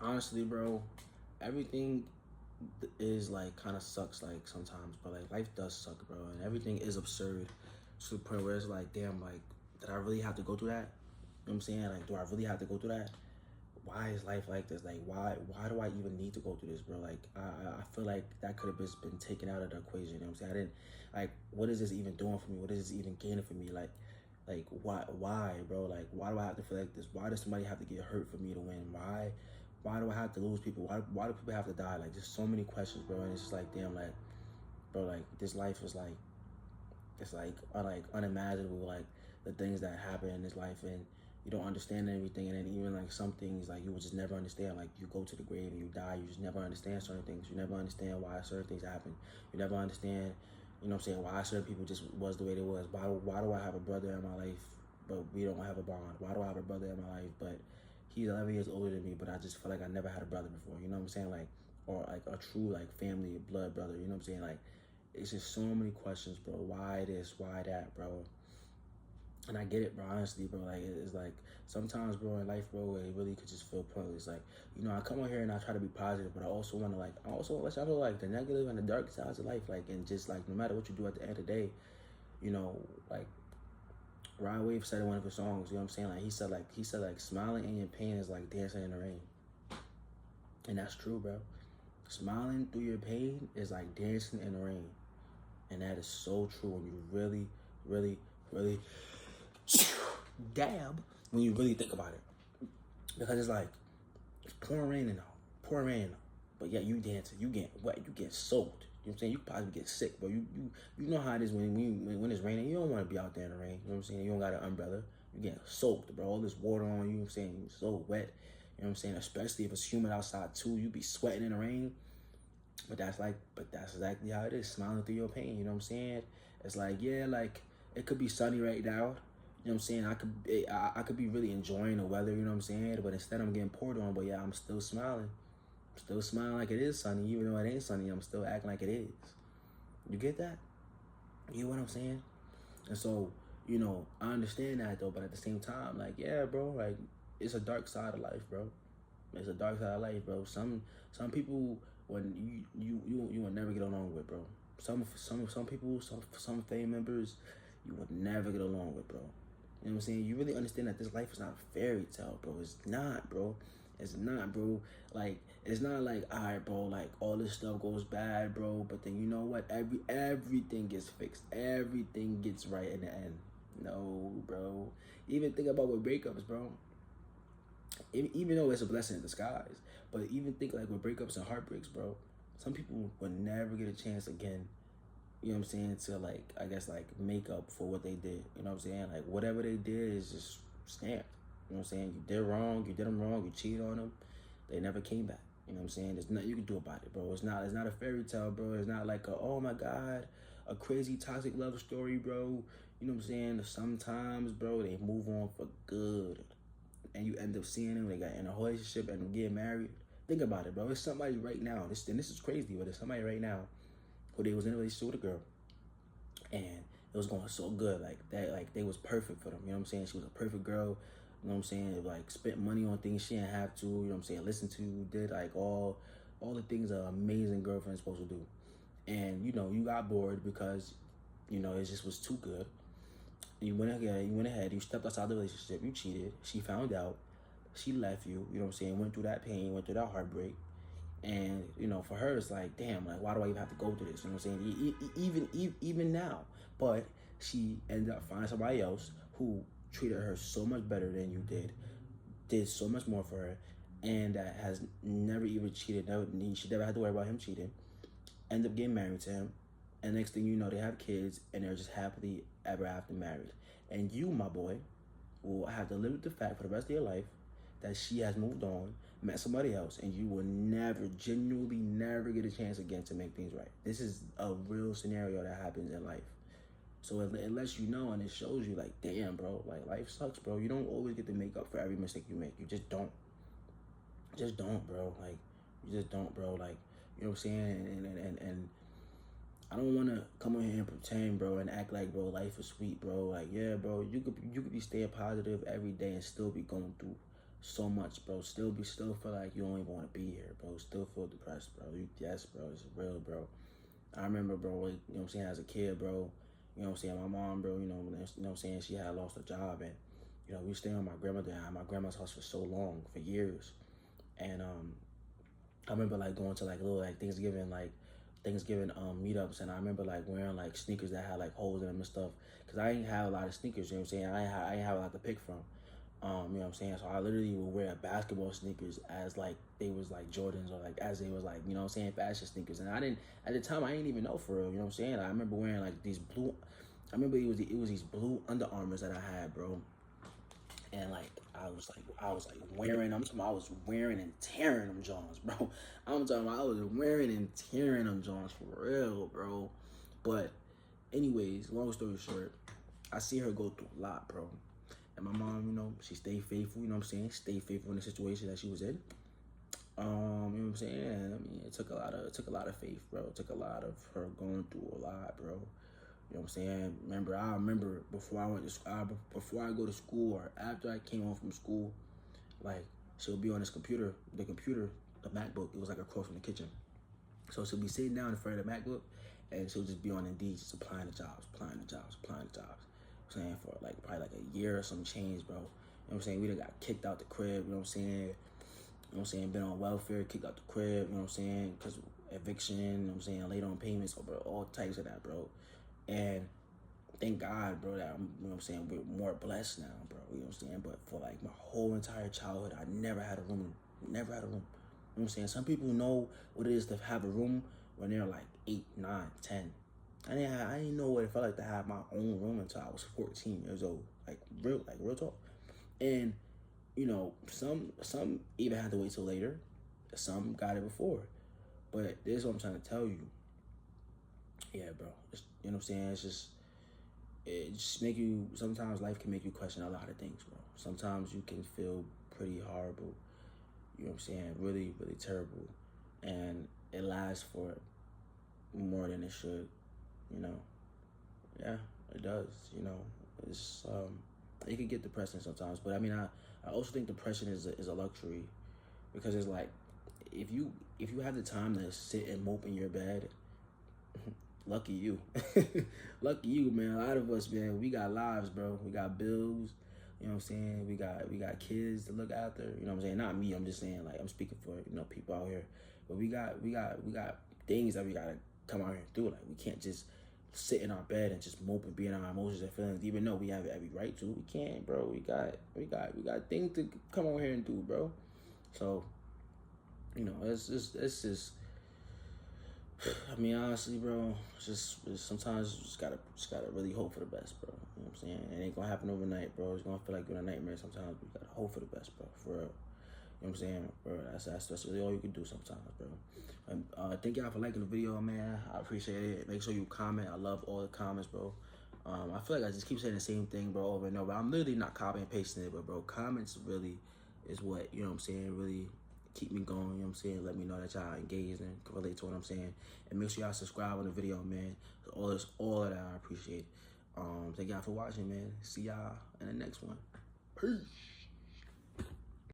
Honestly, bro, everything is like kind of sucks like sometimes, but like life does suck, bro, and everything is absurd to the point where it's like, damn, like, did I really have to go through that? You know what I'm saying? Like, do I really have to go through that? Why is life like this? Like, why do I even need to go through this, bro? Like, I feel like that could have just been taken out of the equation. You know what I'm saying? I didn't, like, what is this even doing for me? What is this even gaining for me? Like, why, bro? Like, why do I have to feel like this? Why does somebody have to get hurt for me to win? Why do I have to lose people? Why do people have to die? Like, just so many questions, bro. And it's just like, damn, like, bro, like, this life is like, it's like unimaginable, like the things that happen in this life, and you don't understand everything. And then even like some things, like you will just never understand. Like you go to the grave and you die, you just never understand certain things. You never understand why certain things happen. You never understand, you know what I'm saying, why certain people just was the way they was. Why do I have a brother in my life but we don't have a bond? Why do I have a brother in my life but he's 11 years older than me, but I just feel like I never had a brother before? You know what I'm saying? Like, or like a true like family blood brother. You know what I'm saying? Like, it's just so many questions, bro. Why this? Why that, bro? And I get it, bro. Honestly, bro. Like, it's like sometimes, bro, in life, bro, it really could just feel pointless. Like, you know, I come on here and I try to be positive, but I also want to, like, I also let y'all know, like, the negative and the dark sides of life. Like, and just, like, no matter what you do at the end of the day, you know, like, Rod Wave said in one of his songs, you know what I'm saying? Like, he said, like, smiling in your pain is like dancing in the rain. And that's true, bro. Smiling through your pain is like dancing in the rain. And that is so true when you really, really, really dab when you really think about it. Because it's like, it's pouring rain and all, pouring rain and all. But yeah, you dancing, you get wet, you get soaked. You know what I'm saying? You probably get sick, bro. You know how it is when it's raining. You don't want to be out there in the rain. You know what I'm saying? You don't got an umbrella. You get soaked, bro. All this water on you. You know what I'm saying? You're so wet. You know what I'm saying? Especially if it's humid outside too. You be sweating in the rain. But that's exactly how it is, smiling through your pain. You know what I'm saying? It's like, yeah, like it could be sunny right now. You know what I'm saying? I could be really enjoying the weather. You know what I'm saying? But instead, I'm getting poured on. But yeah, I'm still smiling. I'm still smiling like it is sunny, even though it ain't sunny. I'm still acting like it is. You get that? You know what I'm saying? And so, you know, I understand that though. But at the same time, like, yeah, bro, like it's a dark side of life, bro. It's a dark side of life, bro. Some people when you will never get along with, bro. Some people, some family members, you would never get along with, bro. You know what I'm saying? You really understand that this life is not a fairy tale, bro. It's not, bro. It's not, bro. Like, it's not like, all right, bro, like all this stuff goes bad, bro. But then you know what? Everything gets fixed. Everything gets right in the end. No, bro. Even think about with breakups, bro. Even though it's a blessing in disguise, but even think like with breakups and heartbreaks, bro, some people will never get a chance again. You know what I'm saying? To like, I guess like make up for what they did. You know what I'm saying? Like whatever they did is just stamped. You know what I'm saying? You did wrong. You did them wrong. You cheated on them. They never came back. You know what I'm saying? There's nothing you can do about it, bro. It's not a fairy tale, bro. It's not like a, oh my God, a crazy toxic love story, bro. You know what I'm saying? Sometimes, bro, they move on for good and you end up seeing them, they got in a relationship and getting married. Think about it, bro. It's somebody right now. This is crazy, but it's somebody right now who they was in a relationship with a girl, and it was going so good, like that, like they was perfect for them. You know what I'm saying? She was a perfect girl. You know what I'm saying? Like spent money on things she didn't have to. You know what I'm saying? Listen to, did like all the things an amazing girlfriend's supposed to do. And you know, you got bored because you know it just was too good. You went ahead, you stepped outside the relationship, you cheated, she found out, she left you, you know what I'm saying, went through that pain, went through that heartbreak. And, you know, for her, it's like, damn, like, why do I even have to go through this? You know what I'm saying? Even now. But she ended up finding somebody else who treated her so much better than you did so much more for her, and that has never even cheated. Never, she never had to worry about him cheating. End up getting married to him, and next thing you know, they have kids, and they're just happily ever after married. And you, my boy, will have to live with the fact for the rest of your life that she has moved on, met somebody else, and you will never, genuinely never get a chance again to make things right. This is a real scenario that happens in life. So it lets you know and it shows you like, damn, bro, like life sucks, bro. You don't always get to make up for every mistake you make. You just don't. Just don't, bro. Like, you just don't, bro. Like, you know what I'm saying? And I don't want to come on here and pretend, bro, and act like, bro, life is sweet, bro. Like, yeah, bro, you could be staying positive every day and still be going through so much, bro. Still feel like you don't even want to be here, bro. Still feel depressed, bro. Yes, bro. It's real, bro. I remember, bro, like, you know what I'm saying, as a kid, bro, you know what I'm saying, my mom, bro, you know what I'm saying, she had lost her job, and, you know, we stayed on my grandmother at my grandma's house for so long, for years. And I remember, like, going to, like, little, like, Thanksgiving meetups, and I remember, like, wearing, like, sneakers that had, like, holes in them and stuff, because I didn't have a lot of sneakers, you know what I'm saying, I ain't have a lot to pick from. You know what I'm saying? So I literally would wear basketball sneakers as like they was like Jordans, or like as they was like, you know what I'm saying, fashion sneakers. And I didn't, at the time, I didn't even know for real, you know what I'm saying? I remember wearing like these blue, I remember it was these blue Under Armours that I had, bro. And like I was like wearing, I was wearing and tearing them Johns, bro. I'm talking about I was wearing and tearing them Johns for real, bro. But anyways, long story short, I see her go through a lot, bro. And my mom, you know, she stayed faithful, you know what I'm saying? Stayed faithful in the situation that she was in. You know what I'm saying? And, I mean, it took a lot of faith, bro. It took a lot of her going through a lot, bro. You know what I'm saying? I remember before I go to school, or after I came home from school, like, she'll be on the computer, the MacBook. It was like across from the kitchen. So she'll be sitting down in front of the MacBook, and she'll just be on Indeed, just applying the jobs. Saying for like probably like a year or some change, bro. You know what I'm saying? We done got kicked out the crib, you know what I'm saying? You know what I'm saying? Been on welfare, kicked out the crib, you know what I'm saying? Because eviction, you know what I'm saying? Late on payments, bro, all types of that, bro. And thank God, bro, that I'm, you know what I'm saying, we're more blessed now, bro, you know what I'm saying? But for like my whole entire childhood, I never had a room. You know what I'm saying? Some people know what it is to have a room when they're like 8, 9, 10. I didn't know what it felt like to have my own room until I was 14 years old. Like real talk. And, you know, some even had to wait till later. Some got it before. But this is what I'm trying to tell you. Yeah, bro. You know what I'm saying? It just make you, sometimes life can make you question a lot of things, bro. Sometimes you can feel pretty horrible. You know what I'm saying? Really, really terrible. And it lasts for more than it should, you know? Yeah, it does, you know? It's, it can get depressing sometimes, but I mean, I also think depression is a luxury, because it's like, if you have the time to sit and mope in your bed, lucky you. Lucky you, man. A lot of us, man, we got lives, bro. We got bills. You know what I'm saying? We got kids to look after. You know what I'm saying? Not me. I'm just saying, like, I'm speaking for, you know, people out here. But we got things that we gotta come out here and do. Like, we can't just sit in our bed and just mope and be in our emotions and feelings, even though we have every right to. We can't, bro. We got things to come out here and do, bro. So, you know, it's just. I mean, honestly, bro, it's sometimes you just gotta really hope for the best, bro. You know what I'm saying? It ain't gonna happen overnight, bro. It's gonna feel like you're in a nightmare sometimes, but you gotta hope for the best, bro. For real. You know what I'm saying, bro? That's really all you can do sometimes, bro. And thank y'all for liking the video, man. I appreciate it. Make sure you comment. I love all the comments, bro. I feel like I just keep saying the same thing, bro, over and over. I'm literally not copying and pasting it, but bro, comments really is what, you know what I'm saying, really keep me going, you know what I'm saying? Let me know that y'all engaged and can relate to what I'm saying. And make sure y'all subscribe on the video, man. All of that I appreciate. Thank y'all for watching, man. See y'all in the next one. Peace.